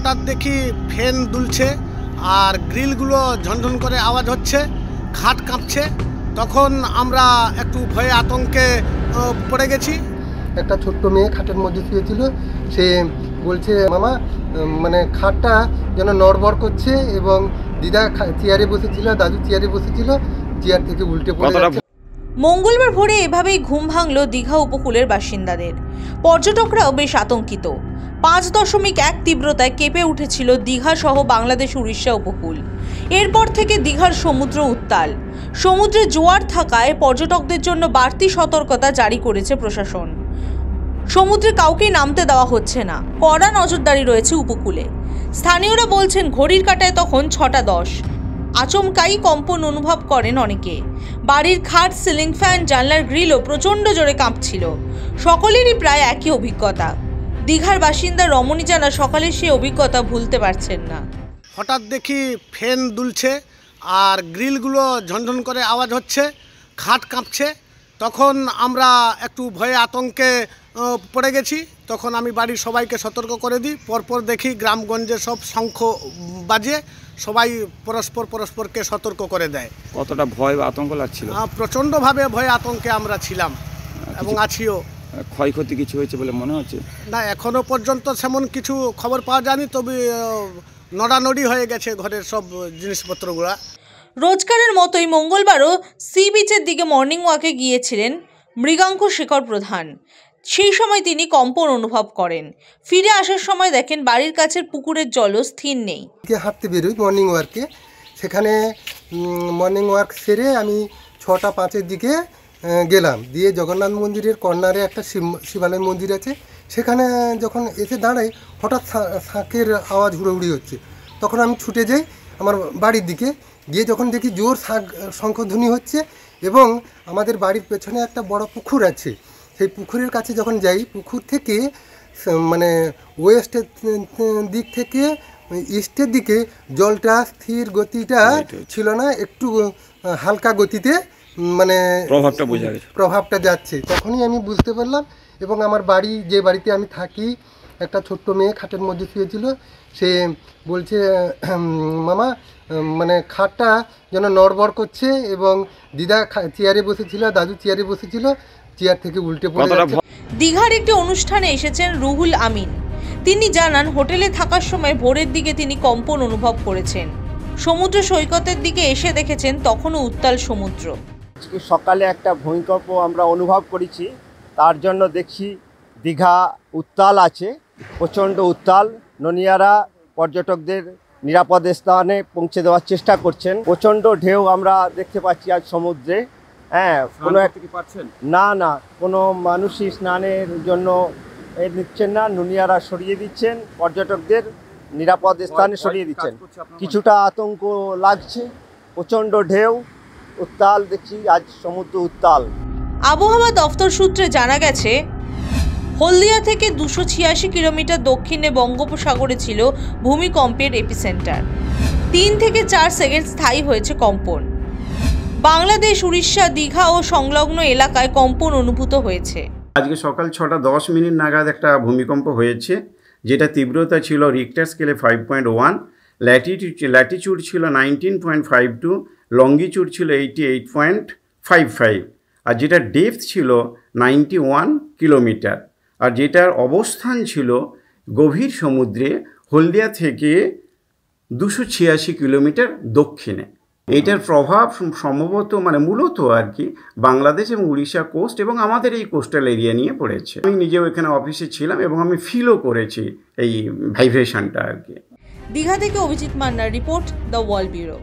হঠাৎ দেখি ফ্যান দুলছে আর গ্রিলগুলো ঝনঝন করে আওয়াজ হচ্ছে, খাট কাঁপছে। তখন আমরা একটু ভয়ে আতঙ্কে পড়ে গেছি। একটা ছোট্ট মেয়ে খাটের মধ্যে শুয়েছিল, সে বলছে মামা মানে খাটটা যেন নড়বড় করছে, এবং দিদা চেয়ারে বসেছিল, দাদু চেয়ারে বসেছিল, চেয়ার থেকে উল্টে পড়ে যাচ্ছে। মঙ্গলবার ভোরে এভাবেই ঘুম ভাঙল দীঘা উপকূলের বাসিন্দাদের। পর্যটকরাও বেশ আতঙ্কিত। 5.1 তীব্রতায় কেঁপে উঠেছিল দীঘা সহ বাংলাদেশ উড়িষ্যা উপকূল। এরপর থেকে দীঘার সমুদ্র উত্তাল। সমুদ্রে জোয়ার থাকায় পর্যটকদের জন্য বাড়তি সতর্কতা জারি করেছে প্রশাসন। সমুদ্রে কাউকেই নামতে দেওয়া হচ্ছে না, কড়া নজরদারি রয়েছে উপকূলে। স্থানীয়রা বলছেন ঘড়ির কাঁটায় তখন 6:10। আচমকাই কম্পন অনুভব করেন অনেকে। বাড়ির খাট, সিলিং ফ্যান, জানলার গ্রিলও প্রচণ্ড জোরে কাঁপছিল। সকলেরই প্রায় একই অভিজ্ঞতা। দীঘার বাসিন্দা রমণী জানা সকালে সেই অভিজ্ঞতা ভুলতে পারছেন না। হঠাৎ দেখি ফ্যান দুলছে আর গ্রিলগুলো ঝনঝন করে আওয়াজ হচ্ছে, খাট কাঁপছে। তখন আমরা একটু ভয়ে আতঙ্কে পড়ে গেছি। তখন আমি বাড়ির সবাইকে সতর্ক করে দিই। পরপর দেখি গ্রামগঞ্জে সব শঙ্খ বাজে, সবাই পরস্পরকে সতর্ক করে দেয়। কতটা ভয় বা আতঙ্ক লাগছিল? প্রচণ্ডভাবে ভয়ে আতঙ্কে আমরা ছিলাম এবং আছিও। ক্ষয়ক্ষতি কিছু হয়েছে বলে মনে হচ্ছে? না, এখনও পর্যন্ত সেমন কিছু খবর পাওয়া যায়নি, তবে নড়ানড়ি হয়ে গেছে ঘরের সব জিনিসপত্রগুলা। রোজকারের মতোই মঙ্গলবারও সি বিচের দিকে মর্নিং ওয়াকে গিয়েছিলেন মৃগাঙ্ক শেখর প্রধান। সেই সময় তিনি কম্পন অনুভব করেন। ফিরে আসার সময় দেখেন বাড়ির কাছের পুকুরের জলও স্থির নেই। হাঁটতে বেরোই মর্নিং ওয়ার্কে, সেখানে মর্নিং ওয়ার্ক সেরে আমি 6:05 দিকে গেলাম। দিয়ে জগন্নাথ মন্দিরের কর্নারে একটা শিবালয় মন্দির আছে, সেখানে যখন এসে দাঁড়াই হঠাৎ শাঁখের আওয়াজ হুড়োহুড়ি হচ্ছে। তখন আমি ছুটে যাই আমার বাড়ির দিকে, গিয়ে যখন দেখি জোর শঙ্খধ্বনি হচ্ছে, এবং আমাদের বাড়ির পেছনে একটা বড় পুকুর আছে। সেই পুকুরের কাছে যখন যাই, পুকুর থেকে মানে ওয়েস্টের দিক থেকে ইস্টের দিকে জলটা স্থির গতিটা ছিল না, একটু হালকা গতিতে মানে প্রভাবটা যাচ্ছে। তখনই আমি বুঝতে পারলাম, এবং আমার বাড়ি, যে বাড়িতে আমি থাকি, একটা ছোট্ট মেয়ে খাটের মধ্যে শুয়েছিল, সে বলছে মামা মানে খাটটা যেন নড়বড় করছে, এবং দিদা চেয়ারে বসেছিল, দাদু চেয়ারে বসেছিল, চেয়ার থেকে উল্টে পড়ে যাচ্ছে। দীঘার একটি অনুষ্ঠানে এসেছেন রুহুল আমিন। তিনি জানান হোটেলে থাকার সময় ভোরের দিকে তিনি কম্পন অনুভব করেছেন। সমুদ্র সৈকতের দিকে এসে দেখেছেন তখনও উত্তাল সমুদ্র। সকালে একটা ভূমিকম্প আমরা অনুভব করেছি, তার জন্য দেখছি দীঘা উত্তাল আছে, প্রচণ্ড উত্তাল। ননিয়ারা পর্যটকদের নিরাপদ স্থানে পৌঁছে দেওয়ার চেষ্টা করছেন। প্রচণ্ড ঢেউ আমরা দেখতে পাচ্ছি আজ সমুদ্রে। হ্যাঁ, না কোনো মানুষই স্নানের জন্য নিচ্ছেন না, নুনিয়ারা সরিয়ে দিচ্ছেন, পর্যটকদের নিরাপদ স্থানে সরিয়ে দিচ্ছেন। কিছুটা আতঙ্ক লাগছে, প্রচণ্ড ঢেউ, উত্তাল দেখছি আজ সমুদ্র উত্তাল। আবহাওয়া দফতর সূত্রে জানা গেছে হলদিয়া থেকে 286 কিলোমিটার দক্ষিণে বঙ্গোপসাগরে ছিল ভূমিকম্পের এপিসেন্টার। 3 থেকে 4 সেকেন্ড স্থায়ী হয়েছে কম্পন। বাংলাদেশ, উড়িষ্যা, দীঘা ও সংলগ্ন এলাকায় কম্পন অনুভূত হয়েছে। আজকে সকাল 6:10 নাগাদ একটা ভূমিকম্প হয়েছে, যেটা তীব্রতা ছিল রিক্টার স্কেলে 5.1, ল্যাটিটিউড ছিল 19.52, লঙ্গিটিউড ছিল 88.55, আর যেটা ডেপথ ছিল 91 কিলোমিটার, আর যেটার অবস্থান ছিল গভীর সমুদ্রে হলদিয়া থেকে 286 কিলোমিটার দক্ষিণে। এইটার প্রভাব সম্ভবত মূলত আর কি বাংলাদেশ এবং উড়িষ্যা কোস্ট এবং আমাদের এই কোস্টাল এরিয়া নিয়ে পড়েছে। আমি নিজেও এখানে অফিসে ছিলাম এবং আমি ফিলও করেছি এই ভাইব্রেশনটা আর কি। দীঘা থেকে অভিজিৎ মান্নার রিপোর্ট, দ্য ওয়ার্ল্ড ব্যুরো।